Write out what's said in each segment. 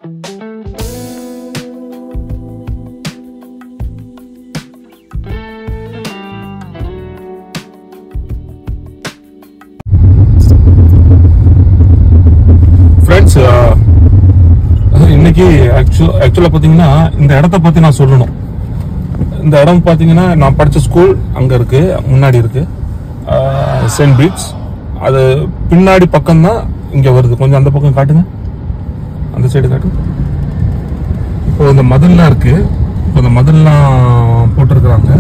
Friends, இன்னைக்கு ஆக்சுவலா பாத்தீங்கன்னா இந்த இடத்த பத்தி நான் சொல்லணும். இந்த இடம் பாத்தீங்கன்னா நான் படிச்ச ஸ்கூல் அங்க இருக்கு, முன்னாடி இருக்கு, செயின்ட் பீட்ஸ். அது பின்னாடி பக்கம் தான் இங்க வருது. கொஞ்சம் அந்த பக்கம் காட்டுங்க, அந்த சைடு காட்டுங்க. இப்போ இந்த மதில்லாம் இருக்கு, இப்போ இந்த மதில்லாம் போட்டிருக்கிறாங்க.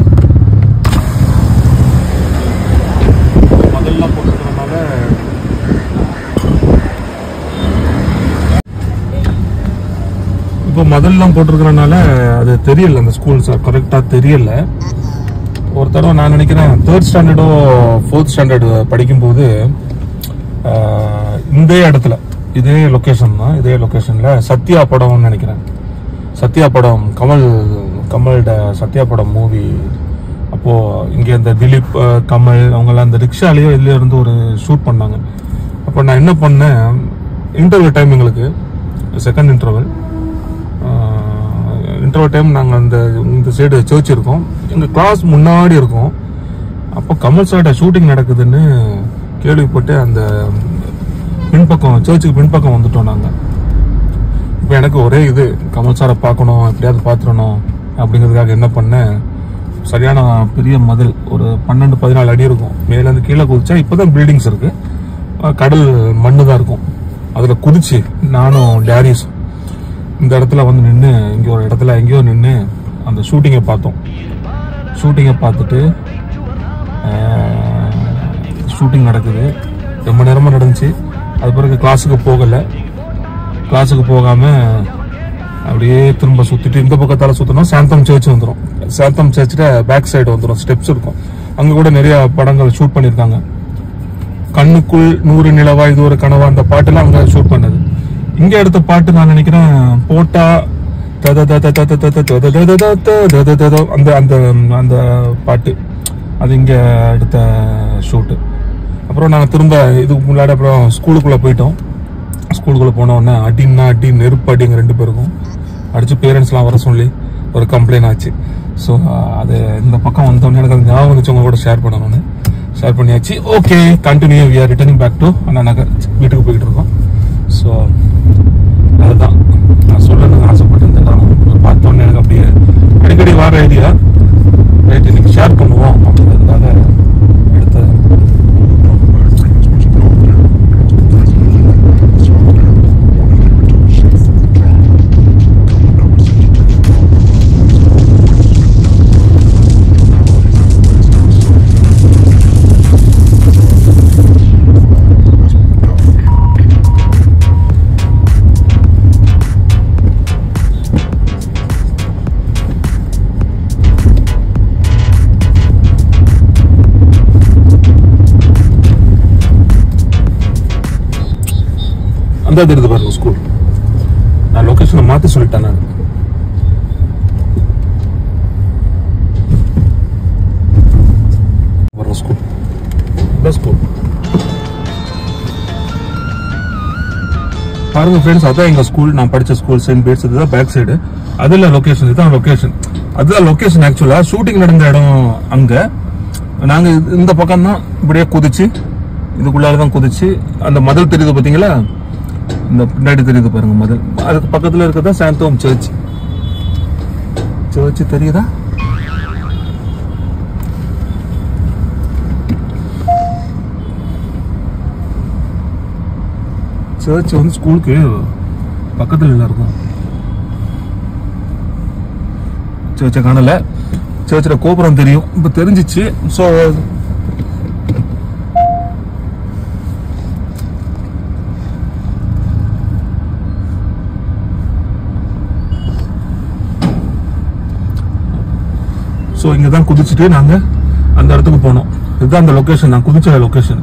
மதில்லாம் போட்டிருக்கிறதுனால இப்போ மதில்லாம் போட்டிருக்கிறதுனால அது தெரியல, அந்த ஸ்கூல்ஸ் கரெக்டா தெரியல. ஒரு தடவை நான் நினைக்கிறேன் 3rd ஸ்டாண்டர்டோ 4th ஸ்டாண்டர்டு படிக்கும்போது இந்த இடத்துல இதே லொகேஷன் தான், இதே லொகேஷன்ல சத்யா படம்னு நினைக்கிறேன். சத்யா படம், கமல் சத்யா படம் மூவி. அப்போ இங்க இந்த திலீப், கமல் அவங்கெல்லாம் இந்த ரிக்ஷாலேயோ இதுல இருந்து ஒரு ஷூட் பண்ணாங்க. அப்போ நான் என்ன பண்ணேன், இன்டர்வல் டைம் எங்களுக்கு, செகண்ட் இன்டர்வல் டைம் நாங்கள் இந்த சைடு சர்ச் இருக்கோம், எங்கள் கிளாஸ் முன்னாடி இருக்கோம். அப்போ கமல் சார்ட ஷூட்டிங் நடக்குதுன்னு கேள்விப்பட்டு அந்த பின்பக்கம், சர்ச்சுக்கு பின்பக்கம் வந்துட்டோம் நாங்கள். இப்போ எனக்கு ஒரே இது, கமல் சாரை பார்க்கணும், எப்படியாவது பார்த்துடணும் அப்படிங்கிறதுக்காக என்ன பண்ணேன், சரியான பெரிய மதில், ஒரு 12-14 அடி இருக்கும், மேலேருந்து கீழே குதிச்சா. இப்போதான் பில்டிங்ஸ் இருக்கு, கடல் மண்ணு தான் இருக்கும். அதில் குதிச்சு நானும் டேரிஸ் இந்த இடத்துல வந்து நின்று, இங்கே ஒரு இடத்துல எங்கேயோ நின்று அந்த ஷூட்டிங்கை பார்த்தோம். ஷூட்டிங்கை பார்த்துட்டு ஷூட்டிங் நடக்குது, ரொம்ப நேரமாக நடந்துச்சு. அது பிறகு கிளாஸுக்கு போகலை. கிளாஸுக்கு போகாமல் அப்படியே திரும்ப சுற்றிட்டு இந்த பக்கத்தால் சுற்றணும், சாந்தம் சர்ச் வந்துடும். சாந்தம் சர்ச்சில் பேக் சைடு வந்துடும், ஸ்டெப்ஸ் இருக்கும். அங்கே கூட நிறைய படங்கள் ஷூட் பண்ணியிருக்காங்க. கண்ணுக்குள் 100 நிலவா இது ஒரு கனவா, அந்த பாட்டுலாம் அங்கே ஷூட் பண்ணது. இங்க எடுத்த பாட்டு நான் நினைக்கிறேன் போட்டா அந்த பாட்டு, அது இங்க எடுத்த ஷூட்டு. அப்புறம் நாங்கள் திரும்ப இதுக்கு முன்னாடி அப்புறம் ஸ்கூலுக்குள்ள போயிட்டோம். ஸ்கூலுக்குள்ள போன உடனே அடின்னா அடி, நெருப்பு அடிங்க 2 பேருக்கும் அடிச்சு பேரண்ட்ஸ்லாம் வர சொல்லி ஒரு கம்ப்ளைண்ட் ஆச்சு. ஸோ அது இந்த பக்கம் வந்தோடனே எனக்கு அது ஞாபகம் வந்துச்சு, உங்க கூட ஷேர் பண்ணணும்னு. ஷேர் பண்ணியாச்சு. Okay, continue. We are returning back to Anna Nagar, வீட்டுக்கு போய்கிட்டு இருக்கோம். ஸோ அதுதான் நான் சொல்லணும்னு ஆசைப்பட்டிருந்தேன். பார்த்தோன்னே எனக்கு அப்படியே அடிக்கடி வர ஐடியா, ரைட், இன்னைக்கு ஷேர் பண்ணுவோம் அப்படிங்கிறதுக்காக எடுத்த. அந்த தெரியுது பாருங்க ஸ்கூல். நான் லொகேஷனை மாத்தி சொல்லிட்டேன். நான் ஸ்கூல், ஸ்கூல் பாருங்க ஃப்ரெண்ட்ஸ், அதான் எங்க ஸ்கூல், நான் படிச்ச ஸ்கூல் செயின்ட் பீட்ஸ். இதுதான் பேக் சைடு, அதுல லொகேஷன், இதுதான் லொகேஷன். அதுதான் லொகேஷன். ஆக்சுவலா ஷூட்டிங் நடந்த இடம் அங்க. நாங்க இந்த பக்கம் தான் இப்படியே குதிச்சு, இதுக்குள்ளாலதான் குதிச்சு. அந்த மதில் தெரியுது பாத்தீங்களா, இந்த பின்னாடி தெரியுது பாருங்க மதில். அதுக்கு பக்கத்துல இருக்கதான் சாந்தோம் சர்ச். சர்ச் தெரியுதா? சர்ச் வந்து ஸ்கூலுக்கு பக்கத்துல எல்லாம் இருக்கும். சர்ச்சை காணல, சர்ச்சில் கோபுரம் தெரியும், இப்ப தெரிஞ்சிச்சு. ஸோ இங்க தான் குதிச்சுட்டு நாங்க அந்த இடத்துக்கு போனோம். இதுதான் அந்த லொகேஷன், நான் குதிச்ச லொகேஷன்.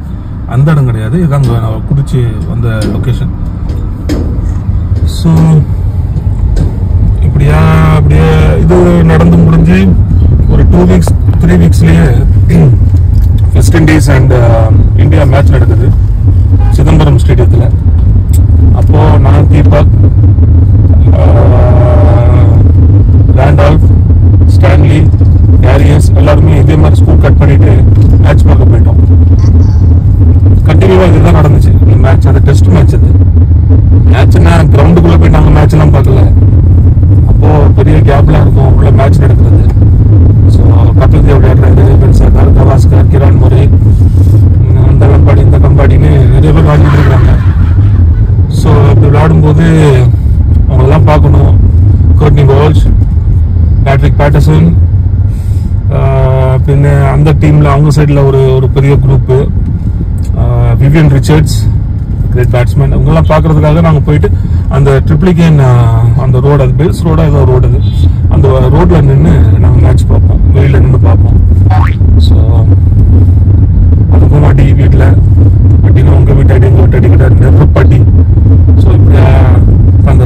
அந்த இடம் கிடையாது, இதுதான் நான் குதிச்சு வந்த லொகேஷன். ஸோ இப்படியா அப்படியே இது நடந்து முடிஞ்சு ஒரு 2 வீக்ஸ் 3 வீக்ஸ்லயே West Indies and India match நடக்குது சிதம்பரம் ஸ்டேடியத்தில். அப்போ நான் தீபக், கிரவுண்டுக்குள்ள போய் நாங்கள் மேட்ச் எல்லாம் பார்க்கல. அப்போ பெரிய கேப்லாம் இருக்கும் உள்ள மேட்ச் நடக்கிறது. ஸோ கபில் தேவ் விளையாடுறாரு, பென்சாகர், கவாஸ்கர், கிரண் முறை, அந்த கம்பாடி இந்த கம்பாடின்னு நிறைய பேர் விளையாடிட்டு இருக்காங்க. ஸோ இப்படி விளையாடும்போது அவங்களெல்லாம் பார்க்கணும். கோர்ட்னி வால்ஷ், பேட்ரிக் பேட்டர்சன், பின்ன அந்த டீமில் அவங்க சைடில் ஒரு பெரிய group, Vivian Richards, great batsman, அவங்கெல்லாம் பார்க்கறதுக்காக நாங்கள் போயிட்டு அந்த ட்ரிப்ளிகேன் அந்த ரோடு, அது பெல்ஸ் ரோடா ஏதோ ரோடு, அது அந்த ரோட்டில் நின்று நாங்கள் மேட்ச் பார்ப்போம், வெயிலில் நின்று பார்ப்போம். ஸோ அதுக்கும் அடி வீட்டில் அடினா உங்கள் வீட்டு அடி எங்கள் வீட்டு அடி கிட்ட நெருப்பட்டி. ஸோ இப்படியா அந்த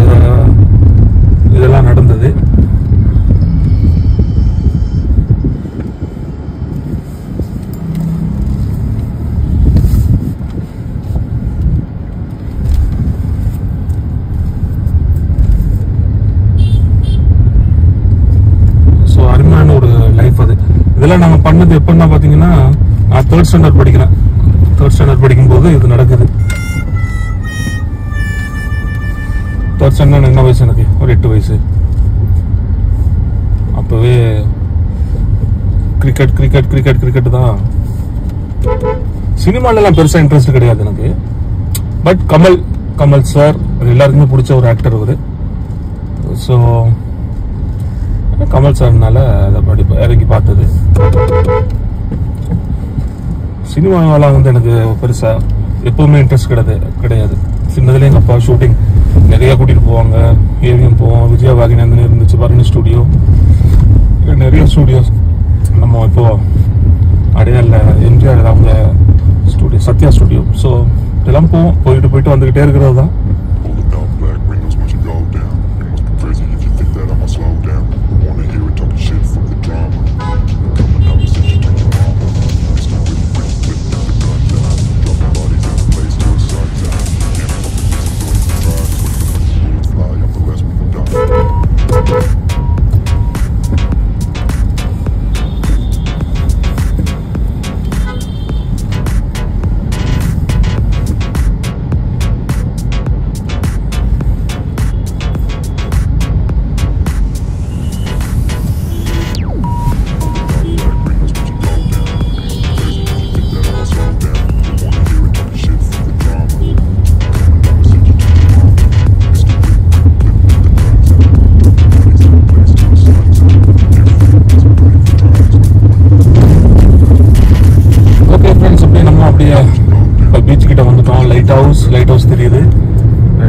இதெல்லாம் நடந்தது. இதெல்லாம் நாங்கள் பண்ணது எப்படின்னா பார்த்தீங்கன்னா, நான் தேர்ட் ஸ்டாண்டர்ட் படிக்கிறேன். தேர்ட் ஸ்டாண்டர்ட் படிக்கும்போது இது நடக்குது. தேர்ட் ஸ்டாண்டர்ட் என்ன வயசு எனக்கு? ஒரு 8 வயசு. அப்போவே கிரிக்கெட் கிரிக்கெட் கிரிக்கெட் கிரிக்கெட் தான். சினிமாலெல்லாம் பெருசாக இன்ட்ரெஸ்ட் கிடையாது எனக்கு. பட் கமல் சார் எல்லாருக்குமே பிடிச்ச ஒரு ஆக்டர் அவர். ஸோ கமல் சார்னால அதை இறங்கி பார்த்தது. சினிமாவெல்லாம் வந்து எனக்கு பெருசா எப்பவுமே இன்ட்ரெஸ்ட் கிடையாது. சின்னதுல எங்க அப்பா ஷூட்டிங் நிறைய கூட்டிட்டு போவாங்க. ஏவிஎம் போவோம், விஜயா வாகினந்தன் இருந்துச்சு, பரணி ஸ்டுடியோ, நிறைய ஸ்டுடியோஸ். நம்ம இப்போ அடையாள எம்ஜிஆர் அவங்க ஸ்டுடியோ, சத்யா ஸ்டுடியோ. ஸோ இதெல்லாம் போவோம், போயிட்டு வந்துகிட்டே இருக்கிறது தான். லைட் ஹவுஸ் தெரியுது.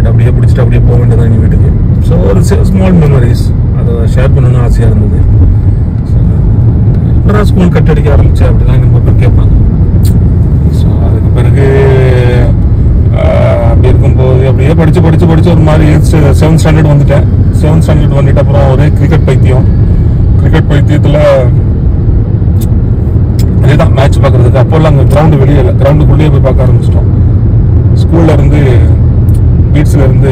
அப்படியே பிடிச்சிட்டு அப்படியே போக வேண்டியதான் எங்கள் வீட்டுக்கு. ஸோ ஒரு ஸ்மால் மெமரிஸ் அதை ஷேர் பண்ணணும்னு ஆசையாக இருந்தது. எப்படா ஸ்கூல் கட் அடிக்க ஆரம்பிச்சேன் அப்படிலாம் நம்ம பேர் கேட்பாங்க. ஸோ அதுக்கு பிறகு அப்படி இருக்கும்போது அப்படியே படித்து ஒரு மாதிரி 7th ஸ்டாண்டர்ட் வந்துட்டேன். 7th ஸ்டாண்டர்ட் வந்துட்டு அப்புறம் ஒரே கிரிக்கெட் பைத்தியத்தில் அதேதான் மேட்ச் பார்க்கறதுக்கு. அப்போல்லாம் அங்கே கிரவுண்டு வெளியே இல்லை, கிரவுண்டுக்குள்ளேயே போய் பார்க்க ஆரம்பிச்சிட்டோம். ஸ்கூல்ல இருந்து பீட்ஸ்ல இருந்து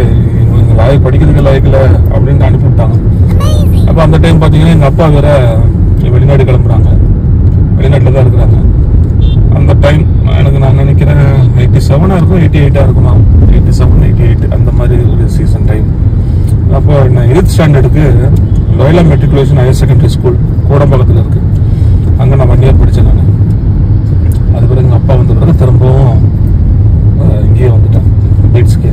படிக்கிறதுக்கு லாய்க்கல அப்படின்னு அனுப்பிவிட்டாங்க. அப்போ அந்த டைம் பார்த்தீங்கன்னா எங்கள் அப்பா வேற வெளிநாடு கிளம்புறாங்க, வெளிநாட்டில் தான் இருக்கிறாங்க. அந்த டைம் எனக்கு நான் நினைக்கிறேன் 87 இருக்கும், 88 இருக்கும். 87, 88 அந்த மாதிரி ஒரு சீசன் டைம். அப்போ நான் 8th ஸ்டாண்டர்டுக்கு Loyola matriculation higher secondary school கோடம்பாக்கத்தில் இருக்கு. அங்கே நான் 1 இயர் படித்தேன் நான். அது பிறகு எங்கள் அப்பா வந்த பிறகு திரும்பவும் இங்கேயே வந்துட்டேன், பீட்ஸ்க்கு.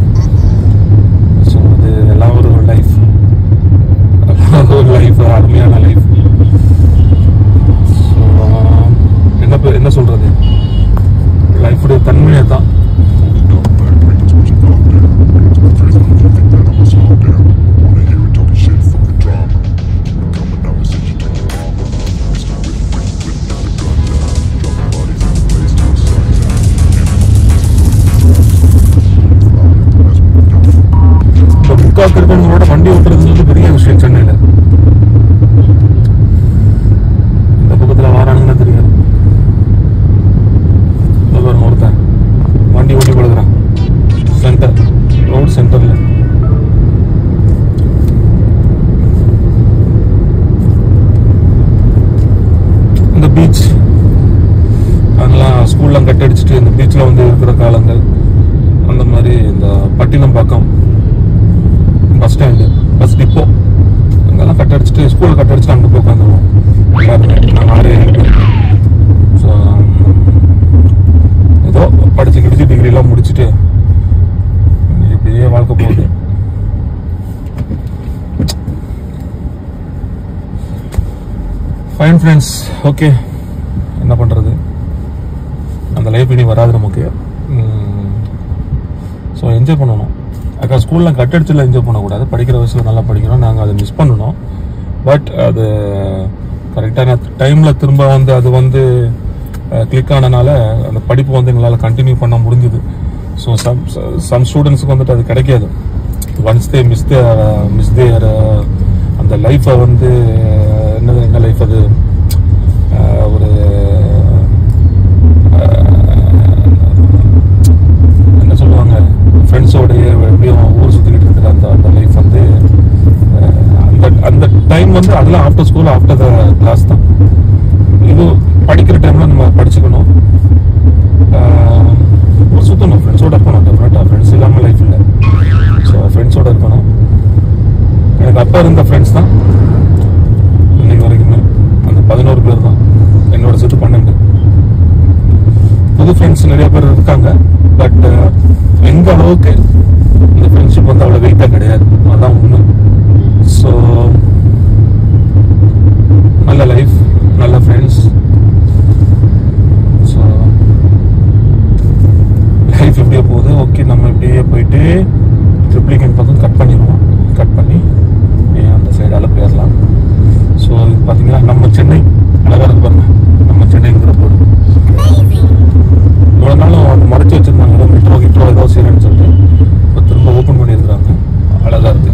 ஸோ அது எல்லாம் ஒரு லைஃப், அருமையான லைஃப். ஸோ என்ன சொல்றது, லைஃபுடைய தன்மையை தான். இருக்கிறவங்களோட வண்டி ஓட்டுறது பெரிய விஷயம் சென்னையில். இந்த பக்கத்தில் வாரானுங்கன்னா தெரியாது. ஒருத்தன் வண்டி ஓட்டி கொடுக்குறான் ரோடு சென்டர்ல. இந்த பீச் அதெல்லாம் ஸ்கூல்லாம் கட் அடிச்சுட்டு இந்த பீச்சில் வந்து இருக்கிற காலங்கள். அந்த மாதிரி இந்த பட்டினம்பாக்கம் ஸ்டாண்டு, பஸ் டிப்போ அங்கெல்லாம் கட் அடிச்சுட்டு ஸ்கூலில் கட் அடிச்சுட்டு அங்கே போய் உட்காந்துருவோம் எல்லாருமே. நாங்கள் 6-7 பேர். ஸோ ஏதோ படிச்சு கிடிச்சு டிகிரிலாம் முடிச்சுட்டு இப்படியே வாழ்க்கை போகுது. ஃபைன் ஃப்ரெண்ட்ஸ், ஓகே, என்ன பண்ணுறது, அந்த லைஃப் இனி வராது நமக்கு. ஸோ என்ஜாய் பண்ணணும். அக்கா ஸ்கூலில் கட் அடிச்சுலாம் என்ஜாய் பண்ணக்கூடாது. படிக்கிற வயசில் நல்லா படிக்கணும். நாங்கள் அதை மிஸ் பண்ணணும். பட் அது கரெக்டான டைமில் திரும்ப வந்து அது வந்து கிளிக் ஆனனால அந்த படிப்பு வந்து எங்களால் கண்டினியூ பண்ண முடிஞ்சுது. ஸோ சம் ஸ்டூடெண்ட்ஸுக்கு வந்துட்டு அது கிடைக்காது. ஒன்ஸ் தே மிஸ் தேர் அந்த லைஃப்பை வந்து என்ன லைஃப் அது, ஒரு என்ன சொல்லுவாங்க, ஃப்ரெண்ட்ஸோடைய எப்படியும் ஊர் சுற்றிக்கிட்டு இருக்கிற அந்த லைஃப் வந்து அந்த டைம் வந்து அதெல்லாம் after school after the class தான். இது படிக்கிற டைம்ல நம்ம படிச்சுக்கணும், சுற்றணும், ஃப்ரெண்ட்ஸோட இருக்கணும். டெஃபினட்டாக ஃப்ரெண்ட்ஸ் இல்லாமல் லைஃப் இல்லை. ஸோ ஃப்ரெண்ட்ஸோட இருக்கணும். எனக்கு அப்போ இருந்த ஃப்ரெண்ட்ஸ் தான் இன்னைக்கு வரைக்குமே அந்த 11 பேர் தான், என்னோட சேர்த்து 12. புது ஃப்ரெண்ட்ஸ் நிறைய பேர் இருக்காங்க. பட் எந்த அளவுக்கு இந்த ஃப்ரெண்ட்ஷிப் வந்து அவ்வளோ வெயிட்டாக கிடையாது, அதுதான் உண்மை. ஸோ நல்ல லைஃப், நல்ல ஃப்ரெண்ட்ஸ். ஸோ லைஃப் எப்படியோ போகுது. ஓகே, நம்ம இப்படியே போயிட்டு ட்ரிப்ளிகேன் பக்கம் கட் பண்ணிடுவோம். கட் பண்ணி அந்த சைடால் போயிடலாம். ஸோ இது பார்த்தீங்கன்னா நம்ம சென்னை அழகாக இருக்கு பாருங்க. நம்ம சென்னைங்கிற போது இவ்வளோ நாளும் அது மறைச்சி வச்சுருந்தாங்க, மெட்ரோ ஏதோ செய்யறேன்னு சொல்லிட்டு இப்போ திரும்ப ஓப்பன் பண்ணியிருக்கிறாங்க. அழகாக இருக்கு.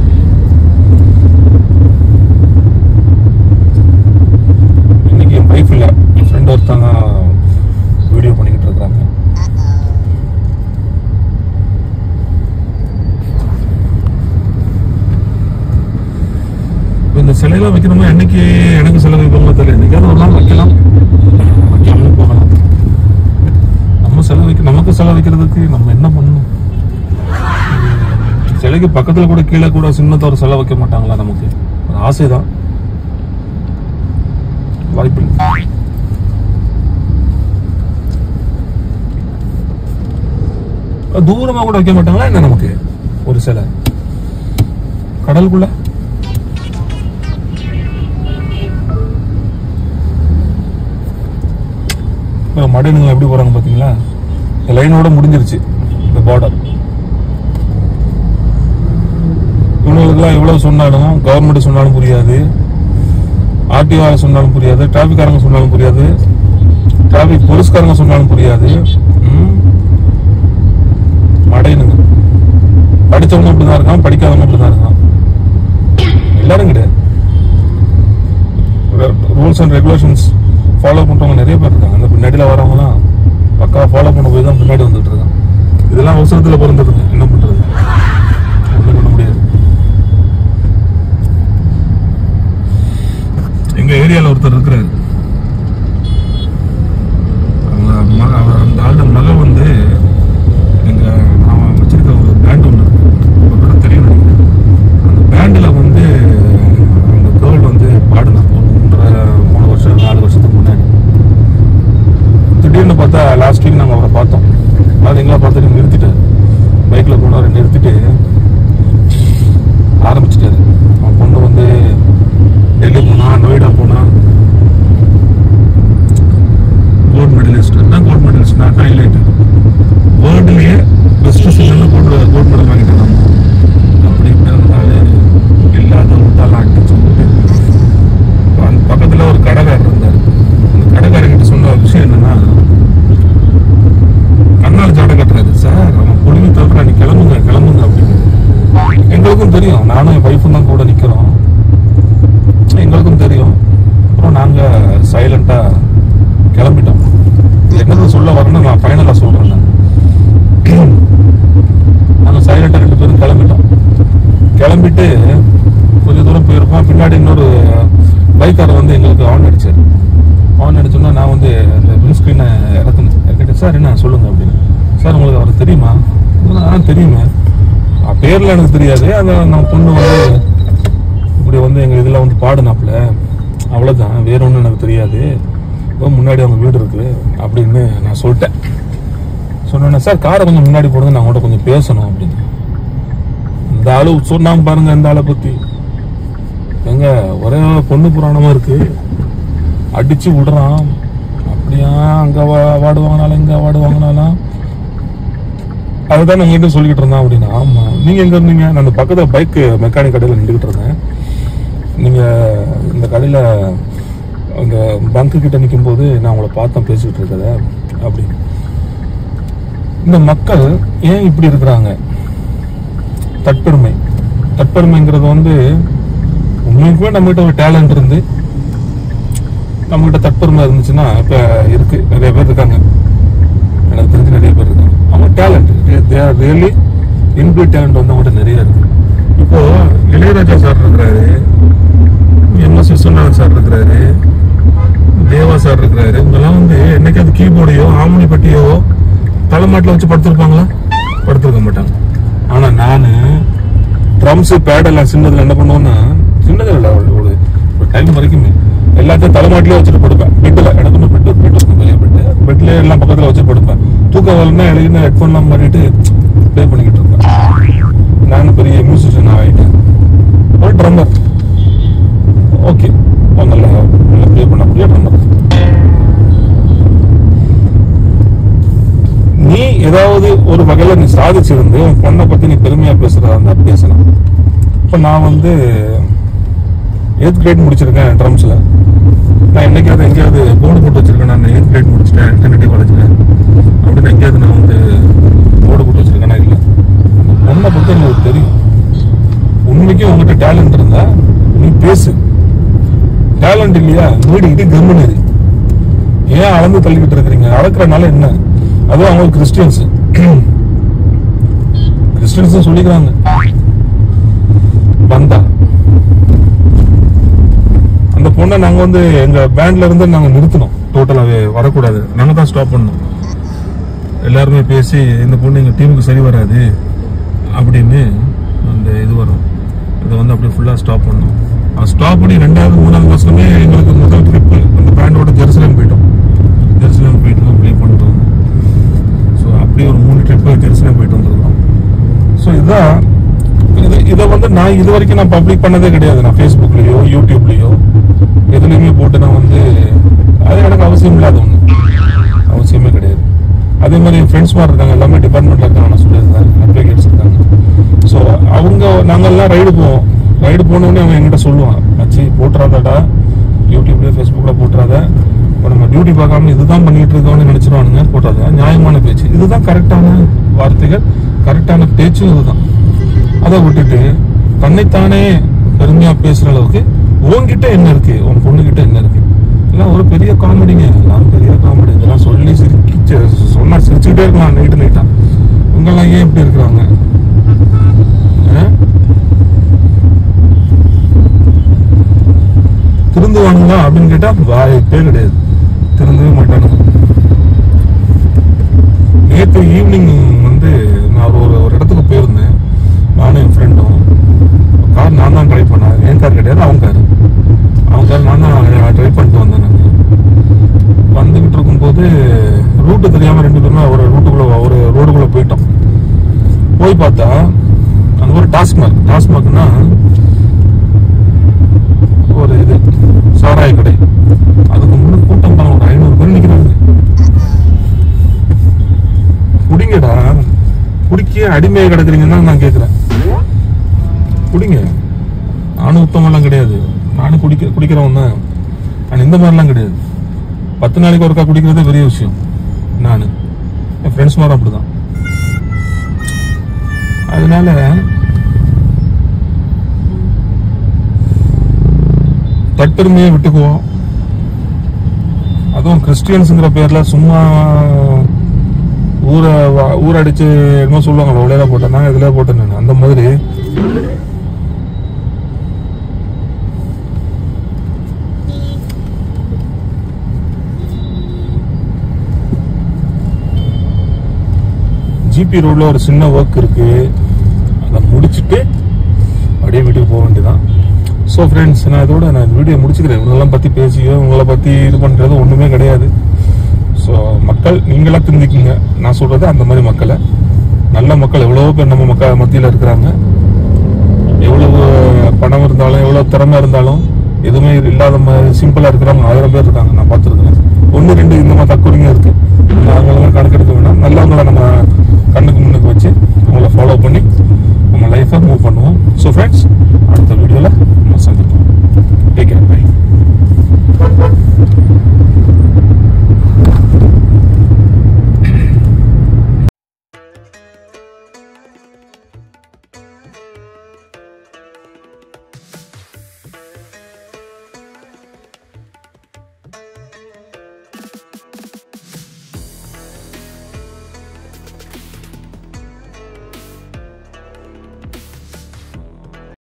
இன்னைக்கு என் வைஃப் இல்லை, என் ஃப்ரெண்ட் ஒருத்தாங்க வீடியோ பண்ணிக்கிட்டு இருக்கிறாங்க. இந்த சிலையெல்லாம் வைக்கணுமா, என்னைக்கு எனக்கு சிலை வைப்பாங்க தெரியல. என்னைக்காவது ஒரு நாள் வைக்கலாம், வைக்காமலும் போகலாம். நம்ம சிலை நமக்கு சிலை வைக்கிறதுக்கு நம்ம என்ன பண்ணணும்? சிலைக்கு பக்கத்துல கூட கீழே கூட சின்னதா ஒரு சிலை வைக்க மாட்டாங்களா? நமக்கு ஒரு ஆசைதான், வாய்ப்பு இல்லை. தூரமா கூட வைக்க மாட்டாங்களா என்ன நமக்கு ஒரு சிலை? கடலுக்குள்ள மடையனுங்க எப்படி போறாங்க பாத்தீங்களா? இந்த லைனோட முடிஞ்சிருச்சு இந்த பார்டர். இவங்களுக்குலாம் எவ்வளவு சொன்னாலும், கவர்மெண்ட் சொன்னாலும் புரியாது, ஆர்டிஓ சொன்னாலும் புரியாது, டிராபிக்காரங்க சொன்னாலும் புரியாது, டிராபிக் போலீஸ்காரங்க சொன்னாலும் புரியாது. மடையனுங்க படிச்சவங்க அப்படிதான் இருக்கான், படிக்காதவங்க அப்படிதான் இருக்கான். எல்லாரும் கிடையாது. ரூல்ஸ் அண்ட் ரெகுலேஷன்ஸ் ஃபாலோ பண்றவங்க நிறைய பேர் இருக்காங்க. அந்த பின்னாடியில் வரவங்கலாம் பக்கா ஃபாலோ பண்ண போய் தான் பின்னாடி வந்துட்டு இருக்காங்க. இதெல்லாம் அவசரத்தில் பிறந்துருங்க, என்ன பண்றது, ஒன்றும் பண்ண முடியாது. எங்க ஏரியாவில் ஒருத்தர் இருக்கிறாரு, அந்த ஆளோட மகள் வந்து எங்க நான் வச்சிருக்க ஒரு பேண்ட் ஒன்று இருக்கு, தெரியும் நினைக்கிறேன். அந்த பேண்டில் வந்து அந்த கேர்ள் வந்து பாடினா 3 வருஷம் 4 வருஷத்துக்கு முன்னாடி. திடீர்னு பார்த்தா லாஸ்ட் வீக் நாங்கள் அவரை பார்த்தோம். அது எங்களை பார்த்துட்டு நிறுத்திட்டாரு, பைக்கில் போனவரை நிறுத்திட்டு ஆரம்பிச்சிட்டாரு. அவன் பொண்ணு வந்து டெல்லி போனா, நொய்டா போனா, gold medallist. Gold medallist highlight, வேர்ல்டுலயே பெஸ்ட் சிங்கர்னு கோல்டு மெடல் வாங்கிட்டாங்க. அப்படி இல்லாத விட்டாலாம் அடிச்சு சொல்லிட்டு அந்த பக்கத்துல ஒரு கடைக்காரர் இருந்தார். அந்த கடைக்காரர்கிட்ட சொன்ன விஷயம் என்னன்னா, கண்ணால் ஜாடை கட்டுறாரு சார், அவன் பொழுது தவிர நீ கிளம்புங்க அப்படின்னு. எங்களுக்கும் தெரியும், நானும் என் வைஃபும் தான் கூட நிக்கிறோம், எங்களுக்கும் தெரியும். அப்புறம் நாங்க சைலண்டா கிளம்பிட்டோம். என்னது சொல்ல வரணும்னு நான் ஃபைனலா சொல்றேன். நாங்க சைலண்டா 2 பேரும் கிளம்பிட்டோம். கிளம்பிட்டு கொஞ்ச தூரம் போயிருப்போம். பின்னாடி இன்னொரு பைக்காரர் வந்து எங்களுக்கு ஆன் அடிச்சாரு. ஆன் அடிச்சோன்னா நான் வந்து அந்த வின் ஸ்கிரீனை இறக்கணும். சார் என்ன சொல்லுங்க அப்படின்னு. சார் உங்களுக்கு அவர் தெரியுமா? தெரியுமே. பேர்ல எனக்கு தெரியாது. அதை நான் பொண்ணு வந்து இப்படி வந்து எங்க இதுல வந்து பாடுனாப்புல, அவ்வளவுதான், வேற ஒன்றும் எனக்கு தெரியாது. முன்னாடி அவங்க வீடு இருக்கு அப்படின்னு நான் சொல்லிட்டேன். சொன்னேன், சார் காரை கொஞ்சம் முன்னாடி போடுங்க, நான் உங்கள்கிட்ட கொஞ்சம் பேசணும் அப்படின்னு. இந்த ஆளு சொன்னாம பாருங்க, இந்த ஆளை பத்தி எங்க ஒரே பொண்ணு புராணமா இருக்கு, அடிச்சு விடுறான். அப்படியா அங்க அவார்டு வாங்கினாலும் இங்க அவார்டு வாங்கினாலும் அதுதான் உங்ககிட்ட சொல்லிக்கிட்டு இருந்தான் அப்படின்னா. ஆமா, நீங்க எங்க இருந்தீங்க? நான் அந்த பக்கத்துல பைக் மெக்கானிக் கடையில நின்றுகிட்டு இருந்தேன். நீங்க இந்த கடையில அந்த பங்கு கிட்ட நிற்கும் போது நான் உங்களை பார்த்தேன் பேசிக்கிட்டு இருக்கத அப்படின்னு. இந்த மக்கள் ஏன் இப்படி இருக்கிறாங்க? தற்பெருமைங்கிறது வந்து உண்மைக்குமே நம்மகிட்ட ஒரு டேலண்ட் இருந்து நம்மகிட்ட தற்பெருமை இருந்துச்சுன்னா இப்ப இருக்கு. நிறைய பேர் இருக்காங்க, எனக்கு தெரிஞ்சு நிறைய பேர் இருக்காங்க. அவங்க டேலண்ட் ரியலி இன்பில்ட் டேலண்ட் வந்து அவங்ககிட்ட நிறைய இருக்கு. இப்போ இளையராஜா சார் இருக்கிறாரு, எம்எஸ் விஸ்வநாதன் சார் இருக்கிறாரு, தேவா சார் இருக்கிறாரு. இவங்கெல்லாம் வந்து என்னைக்காவது கீபோர்டையோ ஹார்மோனி பட்டியோ தலைமாட்டில் வச்சு படுத்திருப்பாங்களா? படுத்திருக்க மாட்டாங்க. ஆனா நானு ட்ரம்ஸ் பேடெல்லாம் சின்னதுல என்ன பண்ணுவோம்னா, சின்னதுல ஒரு டைம் வரைக்குமே எல்லாத்தையும் தலைமாட்டிலே வச்சுட்டு படுப்பேன். பெட்ல எனக்கு பெட் இருக்கும், பெரிய பெட்ல எல்லாம் பக்கத்துல வச்சு படுப்பேன். தூக்கம் வரலன்னா எழுதினா ஹெட்ஃபோன்லாம் மாட்டிட்டு ப்ளே பண்ணிக்கிட்டு இருப்பேன். நானும் பெரிய மியூசிஷியன் ஆகிட்டேன். ஒரு ட்ரம்மர், ஓகே, நல்லா ப்ளே பண்ணக்கூடிய ட்ரம்மர். நீ ஏதாவது ஒரு வகையில நீ சாதிச்சிருந்து உன் பொண்ணை பத்தி நீ பெருமையா பேசுறதா இருந்தா பேசலாம். இப்ப நான் வந்து 8th கிரேட் முடிச்சிருக்கேன் ட்ரம்ஸ்ல. நான் என்னைக்காவது எங்கேயாவது போர்டு போட்டு வச்சிருக்கேன், நான் 8th கிரேட் முடிச்சிட்டேன் ட்ரினிட்டி காலேஜ்ல அப்படின்னு எங்கேயாவது நான் வந்து போர்டு போட்டு வச்சிருக்கேன்னா இல்லை. பொண்ணை பத்தி எனக்கு தெரியும். உண்மைக்கும் உங்ககிட்ட டேலண்ட் இருந்தா நீ பேசு. டேலண்ட் இல்லையா, மூடிக்கிட்டு கம்முன்னு ஏன் அளந்து தள்ளிக்கிட்டு இருக்கிறீங்க? அளக்குறனால என்ன? அதுவும் அவங்க கிறிஸ்டியன்ஸ் சொல்லிக்கிறாங்க. வந்தா அந்த பொண்ணை நாங்க வந்து எங்க பேண்ட்ல இருந்து நாங்க நிறுத்தினோம். டோட்டலாவே வரக்கூடாது, நாங்க தான் ஸ்டாப் பண்ணோம். எல்லாருமே பேசி இந்த பொண்ணு எங்க டீமுக்கு சரி வராது அப்படின்னு அந்த இது வரும், இதை வந்து அப்படியே ஃபுல்லா ஸ்டாப் பண்ணோம். ஸ்டாப் பண்ணி 2வது 3வது வருஷமே எங்களுக்கு முதல் ட்ரிப் அந்த பேண்டோட ஜெருசலேம் போயிட்டு ப்ளே பண்ணிட்டு வந்தோம். ஸோ அப்படியே ஒரு 3 ட்ரிப்பு ஜெருசலேம் போயிட்டு வந்துருக்கோம். ஸோ இதுதான் இதை வந்து நான் இது வரைக்கும் நான் பப்ளிக் பண்ணதே கிடையாது. நான் ஃபேஸ்புக்லயோ யூடியூப்லயோ எதுலையுமே போட்டு நான் வந்து அது எனக்கு அவசியம் இல்லாத ஒன்று, அவசியமே கிடையாது. அதே மாதிரி என் ஃப்ரெண்ட்ஸ் மாதிரி இருக்காங்க, எல்லாமே டிபார்ட்மெண்ட்ல இருக்காங்க, நான் சொல்லியிருந்தேன், அட்வொகேட்ஸ் இருக்காங்க. ஸோ அவங்க நாங்கெல்லாம் ரைடு போவோம். ரைடு போனோடனே அவன் என்கிட்ட சொல்லுவான், மச்சி போட்டுறாதடா, யூடியூப்ல ஃபேஸ்புக்ல போட்டுறாத, இப்போ நம்ம டியூட்டி பார்க்காம இதுதான் பண்ணிட்டு இருக்கோம்னு நினைச்சிருவானுங்க, போட்டாத. நியாயமான பேச்சு, இதுதான் கரெக்டான வார்த்தைகள், கரெக்டான பேச்சும் இதுதான். அதை விட்டுட்டு தன்னைத்தானே பெருமையா பேசுற அளவுக்கு உன்கிட்ட என்ன இருக்கு, உன் பொண்ணுகிட்ட என்ன இருக்கு? எல்லாம் ஒரு பெரிய காமெடிங்க, எல்லாம் பெரிய காமெடி. இதெல்லாம் சொல்லி சொன்னா சிரிச்சுக்கிட்டே இருக்கலாம் நைட்டா. இவங்கெல்லாம் ஏன் இப்படி இருக்கிறாங்க? திருந்துவானுங்களா அப்படின்னு கேட்டா வாய்ப்பே கிடையாது, திருந்தவே மாட்டானுங்க. நேற்று ஈவினிங் வந்து நான் ஒரு இடத்துக்கு போயிருந்தேன், நானும் என் ஃப்ரெண்டும். கார் நான் தான் ட்ரைவ் பண்ணேன், என் கார் கிடையாது, அவன் கார் நான் தான் ட்ரைவ் பண்ணிட்டு வந்தேன். நான் வந்துகிட்டு இருக்கும்போது ரூட்டு தெரியாம 2 பேருமே ஒரு ரோடுக்குள்ள போயிட்டோம். போய் பார்த்தா அங்க ஒரு டாஸ்மார்க்னா ஒரு இது சாராய கடை. அதுக்கு முன்னாடி கூட்டம் தான், ஒரு 500 பேர் நிக்கிறாங்க. குடிங்கடா, குடிக்க அடிமையை கிடக்குறீங்கன்னா நான் கேட்கிறேன். குடிங்க, நானும் உத்தமெல்லாம் கிடையாது, நானும் குடிக்கிறவன் தான். நான் இந்த மாதிரிலாம் கிடையாது. 10 நாளைக்கு ஒருக்கா குடிக்கிறதே பெரிய விஷயம். நான் என் ஃப்ரெண்ட்ஸ் மாதிரி அப்படிதான். அதனால தற்பெருமையை விட்டுக்குவோம். அதுவும் கிறிஸ்டியன்ஸுங்கிற பேர்ல சும்மா ஊரடிச்சு என்ன சொல்லுவாங்க, உலையில போட்டேன்னா இதுல போட்டேன் அந்த மாதிரி. ஜிபி ரோட்ல ஒரு சின்ன ஒர்க் இருக்கு, அதை முடிச்சுட்டு அப்படியே வீட்டுக்கு போக வேண்டியதான். ஸோ ஃப்ரெண்ட்ஸ், நான் இதோட வீடியோ முடிச்சுக்கிறேன். இவங்களெல்லாம் பற்றி பேசியோ இவங்கள பற்றி இது பண்ணுறது ஒன்றுமே கிடையாது. ஸோ மக்கள் நீங்களா திருந்திக்குங்க. நான் சொல்கிறது அந்த மாதிரி மக்களை, நல்ல மக்கள் எவ்வளோ பேர் நம்ம மக்கள் மத்தியில் இருக்கிறாங்க. எவ்வளவு பணம் இருந்தாலும் எவ்வளோ திறமை இருந்தாலும் எதுவுமே இல்லாத மாதிரி சிம்பிளாக இருக்கிறவங்க 1000 பேர் இருக்காங்க. நான் பார்த்துருக்கேன். 1 2 இந்த மாதிரி தக்குறிங்க இருக்கு. அவங்களெல்லாம் கணக்கெடுக்க வேண்டாம். நல்லவங்களை நம்ம கண்ணுக்கு முன்னுக்கு வச்சு அவங்கள ஃபாலோ பண்ணி நம்ம லைஃப்பை மூவ் பண்ணுவோம். ஸோ ஃப்ரெண்ட்ஸ், அடுத்த வீடியோவில்